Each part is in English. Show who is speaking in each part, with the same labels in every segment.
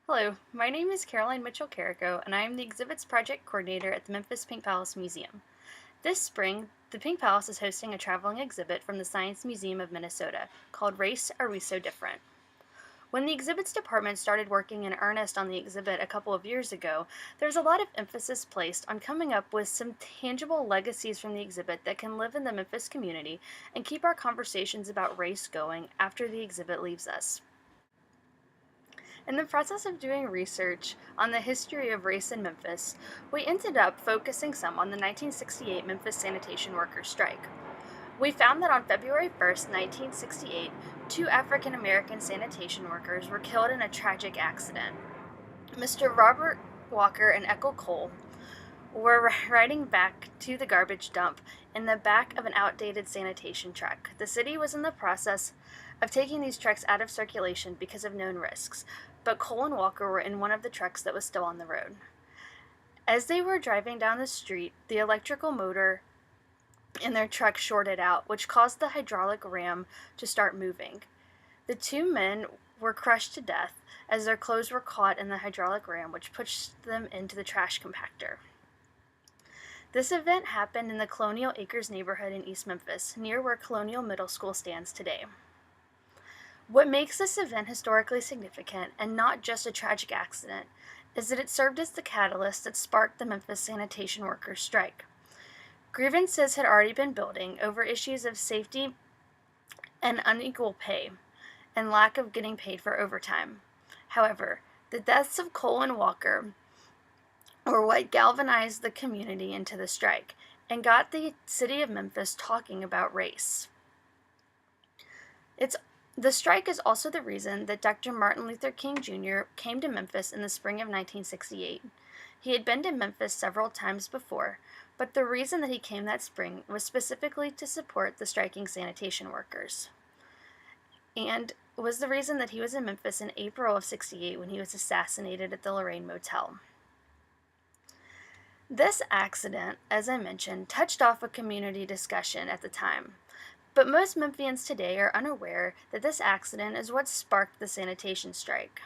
Speaker 1: Hello, my name is Caroline Mitchell-Carrico, and I am the Exhibits Project Coordinator at the Memphis Pink Palace Museum. This spring, the Pink Palace is hosting a traveling exhibit from the Science Museum of Minnesota called Race, Are We So Different? When the exhibits department started working in earnest on the exhibit a couple of years ago, there was a lot of emphasis placed on coming up with some tangible legacies from the exhibit that can live in the Memphis community and keep our conversations about race going after the exhibit leaves us. In the process of doing research on the history of race in Memphis, we ended up focusing some on the 1968 Memphis sanitation workers' strike. We found that on February 1st, 1968, two African American sanitation workers were killed in a tragic accident. Mr. Robert Walker and Ethel Cole were riding back to the garbage dump in the back of an outdated sanitation truck. The city was in the process of taking these trucks out of circulation because of known risks, but Cole and Walker were in one of the trucks that was still on the road. As they were driving down the street, the electrical motor in their truck shorted out, which caused the hydraulic ram to start moving. The two men were crushed to death as their clothes were caught in the hydraulic ram, which pushed them into the trash compactor. This event happened in the Colonial Acres neighborhood in East Memphis, near where Colonial Middle School stands today. What makes this event historically significant, and not just a tragic accident, is that it served as the catalyst that sparked the Memphis sanitation workers' strike. Grievances had already been building over issues of safety and unequal pay, and lack of getting paid for overtime. However, the deaths of Cole and Walker were what galvanized the community into the strike and got the city of Memphis talking about race. The strike is also the reason that Dr. Martin Luther King Jr. came to Memphis in the spring of 1968. He had been to Memphis several times before, but the reason that he came that spring was specifically to support the striking sanitation workers. And was the reason that he was in Memphis in April of '68 when he was assassinated at the Lorraine Motel. This accident, as I mentioned, touched off a community discussion at the time, but most Memphians today are unaware that this accident is what sparked the sanitation strike.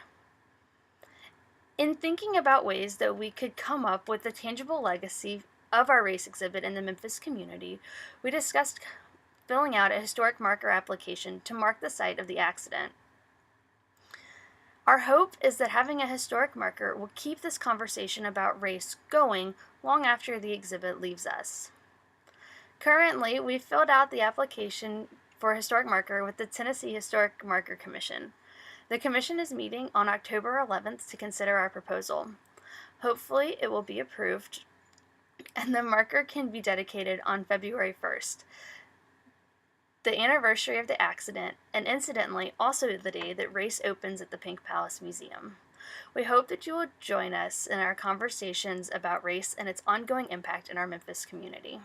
Speaker 1: In thinking about ways that we could come up with a tangible legacy of our race exhibit in the Memphis community, we discussed filling out a historic marker application to mark the site of the accident. Our hope is that having a historic marker will keep this conversation about race going long after the exhibit leaves us. Currently, we've filled out the application for a historic marker with the Tennessee Historic Marker Commission. The commission is meeting on October 11th to consider our proposal. Hopefully, it will be approved, and the marker can be dedicated on February 1st, the anniversary of the accident, and incidentally, also the day that race opens at the Pink Palace Museum. We hope that you will join us in our conversations about race and its ongoing impact in our Memphis community.